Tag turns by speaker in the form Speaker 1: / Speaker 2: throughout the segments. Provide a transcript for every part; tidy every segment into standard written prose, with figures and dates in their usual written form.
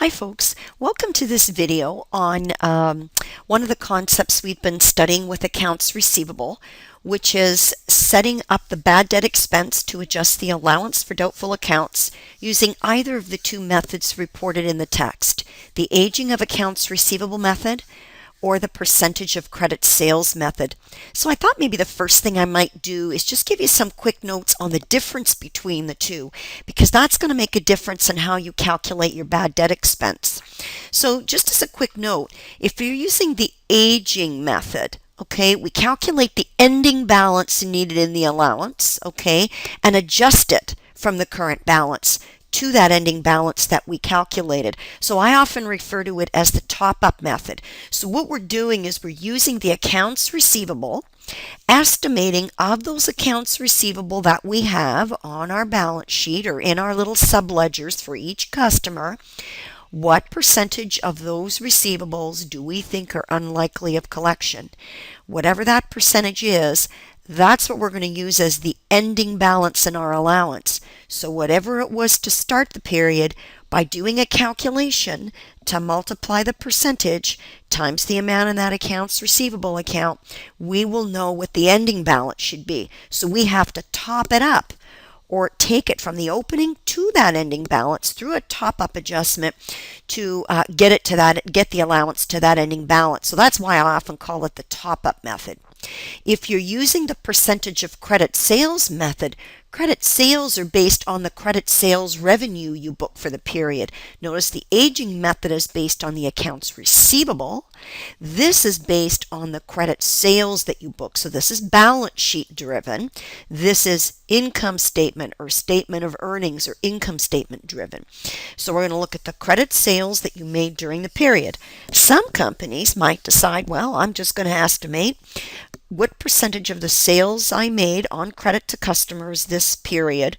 Speaker 1: Hi folks, welcome to this video on one of the concepts we've been studying with accounts receivable, which is setting up the bad debt expense to adjust the allowance for doubtful accounts using either of the two methods reported in the text, the aging of accounts receivable method or the percentage of credit sales method. So I thought maybe the first thing I might do is just give you some quick notes on the difference between the two, because that's going to make a difference in how you calculate your bad debt expense. So just as a quick note, if you're using the aging method, okay, we calculate the ending balance needed in the allowance, okay, and adjust it from the current balance to that ending balance that we calculated. So I often refer to it as the top-up method. So what we're doing is we're using the accounts receivable, estimating of those accounts receivable that we have on our balance sheet or in our little subledgers for each customer, what percentage of those receivables do we think are unlikely of collection? Whatever that percentage is, that's what we're going to use as the ending balance in our allowance. So whatever it was to start the period, by doing a calculation to multiply the percentage times the amount in that accounts receivable account, we will know what the ending balance should be. So we have to top it up or take it from the opening to that ending balance through a top-up adjustment to get the allowance to that ending balance. So that's why I often call it the top-up method. If you're using the percentage of credit sales method, credit sales are based on the credit sales revenue you book for the period. Notice the aging method is based on the accounts receivable. This is based on the credit sales that you book. So this is balance sheet driven. This is income statement or statement of earnings or income statement driven. So we're going to look at the credit sales that you made during the period. Some companies might decide, well, I'm just going to estimate what percentage of the sales I made on credit to customers this period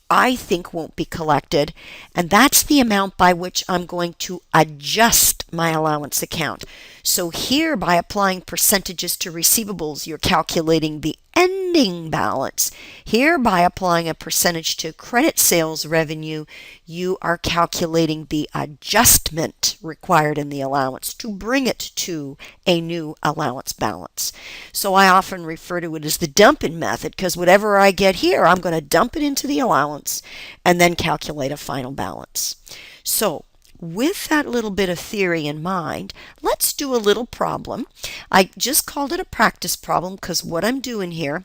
Speaker 1: I think won't be collected, and that's the amount by which I'm going to adjust my allowance account. So here, by applying percentages to receivables, you're calculating the ending balance. Here, by applying a percentage to credit sales revenue, you are calculating the adjustment required in the allowance to bring it to a new allowance balance. So I often refer to it as the dumping method, because whatever I get here, I'm going to dump it into the allowance and then calculate a final balance. So with that little bit of theory in mind, let's do a little problem. I just called it a practice problem because what I'm doing here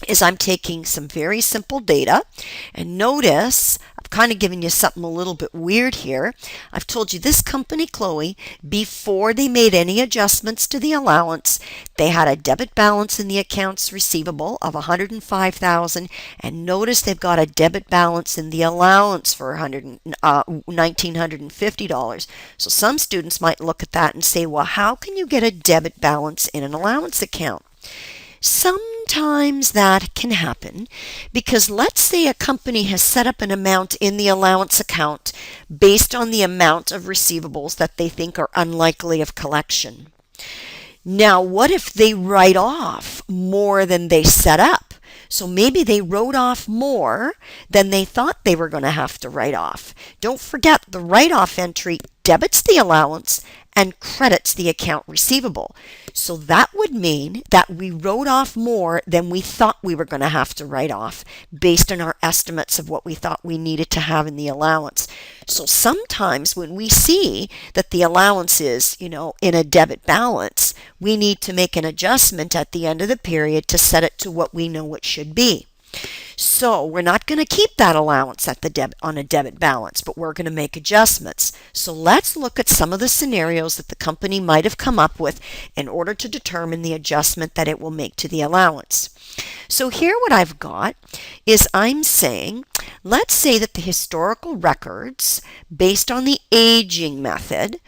Speaker 1: is I'm taking some very simple data, and notice I've kind of given you something a little bit weird here. I've told you this company, Chloe, before they made any adjustments to the allowance, they had a debit balance in the accounts receivable of $105,000, and notice they've got a debit balance in the allowance for $1,950. So some students might look at that and say, well, how can you get a debit balance in an allowance account? Sometimes that can happen because let's say a company has set up an amount in the allowance account based on the amount of receivables that they think are unlikely of collection. Now, what if they write off more than they set up? So maybe they wrote off more than they thought they were going to have to write off. Don't forget, the write-off entry debits the allowance and credits the account receivable. So that would mean that we wrote off more than we thought we were going to have to write off based on our estimates of what we thought we needed to have in the allowance. So sometimes when we see that the allowance is, in a debit balance, we need to make an adjustment at the end of the period to set it to what we know it should be. So we're not going to keep that allowance at on a debit balance, but we're going to make adjustments. So let's look at some of the scenarios that the company might have come up with in order to determine the adjustment that it will make to the allowance. So here what I've got is I'm saying, let's say that the historical records, based on the aging method,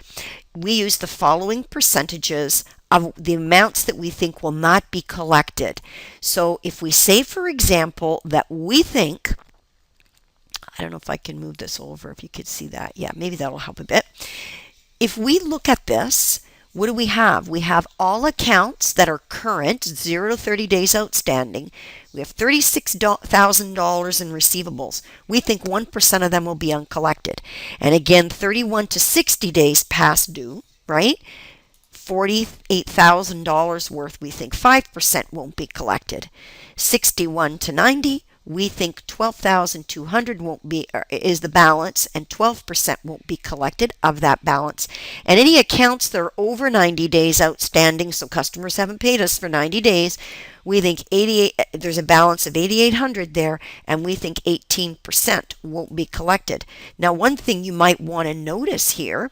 Speaker 1: we use the following percentages of the amounts that we think will not be collected. So if we say, for example, that we think, I don't know if I can move this over, if you could see that. Yeah, maybe that'll help a bit. If we look at this, what do we have? We have all accounts that are current, 0 to 30 days outstanding. We have $36,000 in receivables. We think 1% of them will be uncollected. And again, 31 to 60 days past due, right? $48,000 worth, we think 5% won't be collected. 61 to 90, we think 12,200 won't be is the balance, and 12% won't be collected of that balance. And any accounts that are over 90 days outstanding, so customers haven't paid us for 90 days, we think there's a balance of 8,800 there, and we think 18% won't be collected. Now, one thing you might want to notice here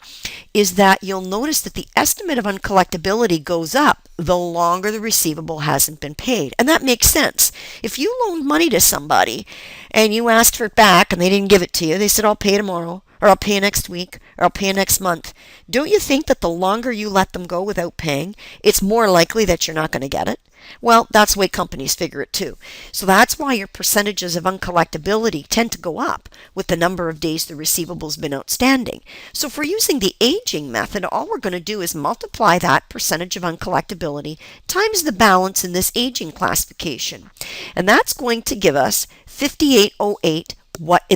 Speaker 1: is that you'll notice that the estimate of uncollectability goes up the longer the receivable hasn't been paid. And that makes sense. If you loaned money to somebody and you asked for it back and they didn't give it to you, they said, I'll pay tomorrow, or I'll pay next week, or I'll pay next month. Don't you think that the longer you let them go without paying, it's more likely that you're not going to get it? Well, that's the way companies figure it too. So that's why your percentages of uncollectability tend to go up with the number of days the receivables been outstanding. So if we're using the aging method, all we're going to do is multiply that percentage of uncollectability times the balance in this aging classification. And that's going to give us 5808.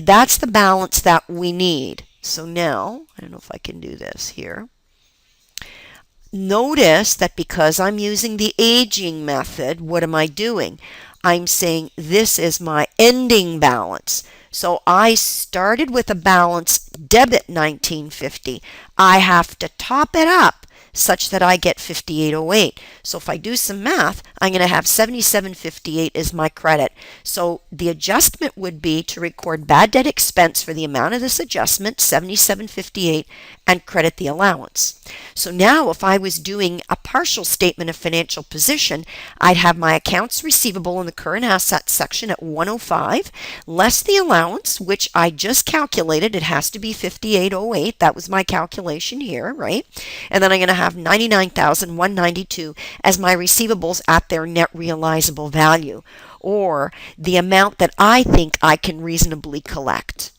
Speaker 1: That's the balance that we need. So now, I don't know if I can do this here. Notice that because I'm using the aging method, what am I doing? I'm saying this is my ending balance. So I started with a balance debit 1950. I have to top it up such that I get 5808. So if I do some math, I'm going to have 7758 as my credit. So the adjustment would be to record bad debt expense for the amount of this adjustment, 7758, and credit the allowance. So now if I was doing a partial statement of financial position, I'd have my accounts receivable in the current assets section at 105, less the allowance, which I just calculated. It has to be 5808. That was my calculation here, right? And then I'm going to have 99,192 as my receivables at their net realizable value, or the amount that I think I can reasonably collect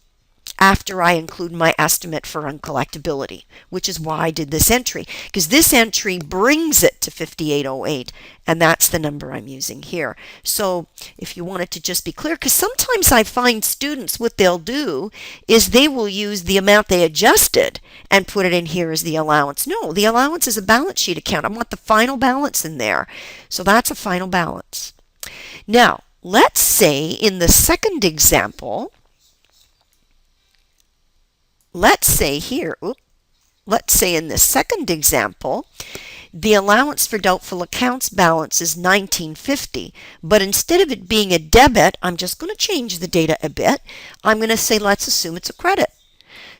Speaker 1: after I include my estimate for uncollectability, which is why I did this entry, because this entry brings it to 5808, and that's the number I'm using here. So if you want it to just be clear, because sometimes I find students, what they'll do is they will use the amount they adjusted and put it in here as the allowance. No, the allowance is a balance sheet account. I want the final balance in there. So that's a final balance. Now, let's say in the second example, let's say in the second example, the allowance for doubtful accounts balance is 1950, but instead of it being a debit, I'm just going to change the data a bit. I'm going to say, let's assume it's a credit.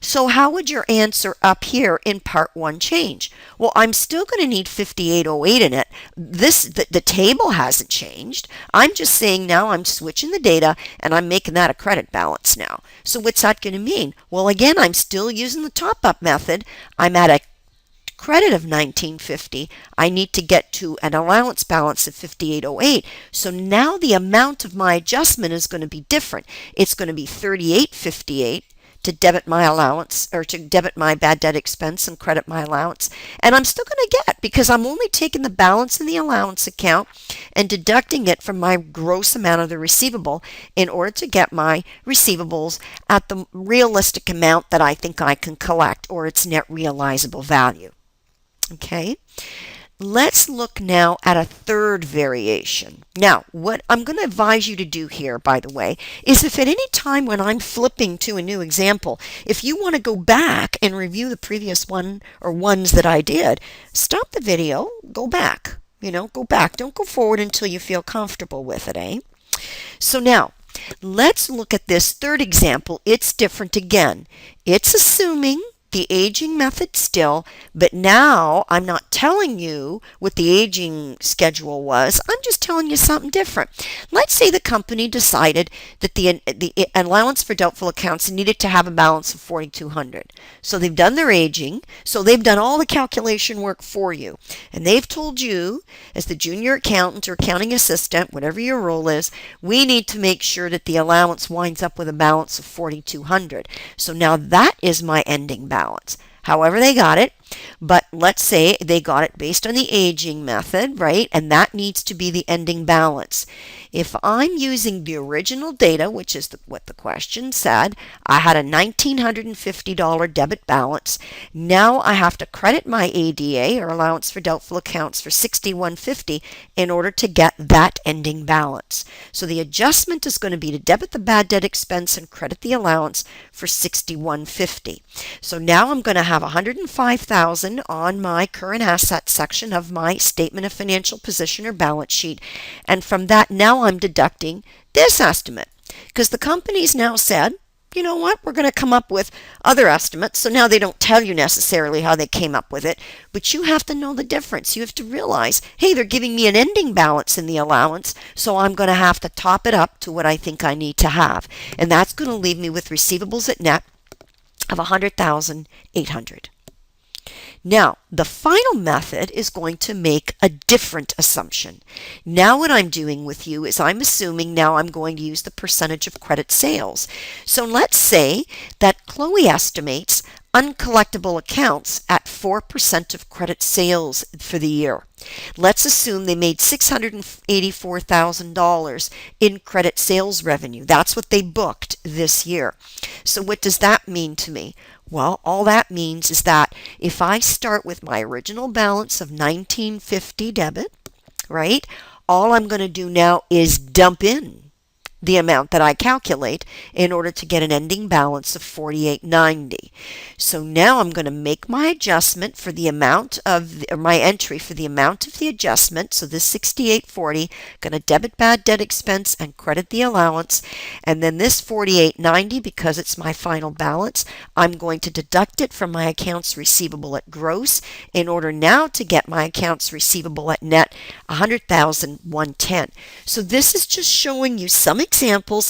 Speaker 1: So how would your answer up here in part 1 change? Well, I'm still going to need 5808 in it. The table hasn't changed. I'm just saying now I'm switching the data and I'm making that a credit balance now. So what's that going to mean? Well, again, I'm still using the top-up method. I'm at a credit of 1950. I need to get to an allowance balance of 5808. So now the amount of my adjustment is going to be different. It's going to be 3858 to debit my allowance, or to debit my bad debt expense and credit my allowance. And I'm still going to get, because I'm only taking the balance in the allowance account and deducting it from my gross amount of the receivable in order to get my receivables at the realistic amount that I think I can collect, or its net realizable value. Okay? Let's look now at a third variation. Now, what I'm going to advise you to do here, by the way, is if at any time when I'm flipping to a new example, if you want to go back and review the previous one or ones that I did, stop the video, go back. Go back. Don't go forward until you feel comfortable with it, eh? So now, let's look at this third example. It's different again. It's assuming the aging method still, but now I'm not telling you what the aging schedule was. I'm just telling you something different. Let's say the company decided that the allowance for doubtful accounts needed to have a balance of 4,200. So they've done their aging, so they've done all the calculation work for you. And they've told you, as the junior accountant or accounting assistant, whatever your role is, we need to make sure that the allowance winds up with a balance of 4,200. So now that is my ending balance. However they got it, But let's say they got it based on the aging method, right? And that needs to be the ending balance. If I'm using the original data, which is what the question said, I had a $1,950 debit balance. Now I have to credit my ADA, or allowance for doubtful accounts, for $6,150 in order to get that ending balance. So the adjustment is going to be to debit the bad debt expense and credit the allowance for $6,150. So now I'm going to have $105,000 on my current assets section of my statement of financial position or balance sheet. And from that, now I'm deducting this estimate, because the company's now said, you know what, we're going to come up with other estimates. So now they don't tell you necessarily how they came up with it, but you have to know the difference. You have to realize, hey, they're giving me an ending balance in the allowance, so I'm going to have to top it up to what I think I need to have. And that's going to leave me with receivables at net of $100,800. Now, the final method is going to make a different assumption. Now what I'm doing with you is I'm assuming now I'm going to use the percentage of credit sales. So let's say that Chloe estimates uncollectible accounts at 4% of credit sales for the year. Let's assume they made $684,000 in credit sales revenue. That's what they booked this year. So what does that mean to me? Well, all that means is that if I start with my original balance of $1,950 debit, right, all I'm going to do now is dump in the amount that I calculate in order to get an ending balance of $48.90. So now I'm going to make my adjustment for the amount of my entry for the amount of the adjustment. So this $68.40, going to debit bad debt expense and credit the allowance. And then this $48.90, because it's my final balance, I'm going to deduct it from my accounts receivable at gross in order now to get my accounts receivable at net $100,110. So this is just showing you some examples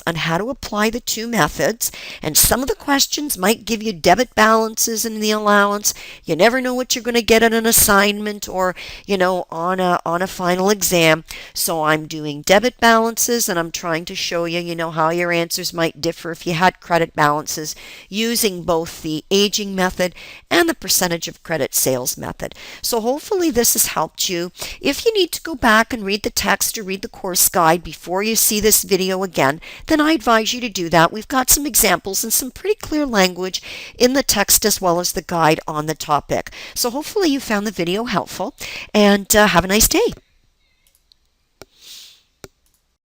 Speaker 1: on how to apply the two methods, and some of the questions might give you debit balances in the allowance. You never know what you're going to get at an assignment or, on a final exam. So I'm doing debit balances, and I'm trying to show you, how your answers might differ if you had credit balances, using both the aging method and the percentage of credit sales method. So hopefully this has helped you. If you need to go back and read the text or read the course guide before you see this video again, then I advise you to do that. We've got some examples and some pretty clear language in the text as well as the guide on the topic. So hopefully you found the video helpful, and have a nice day.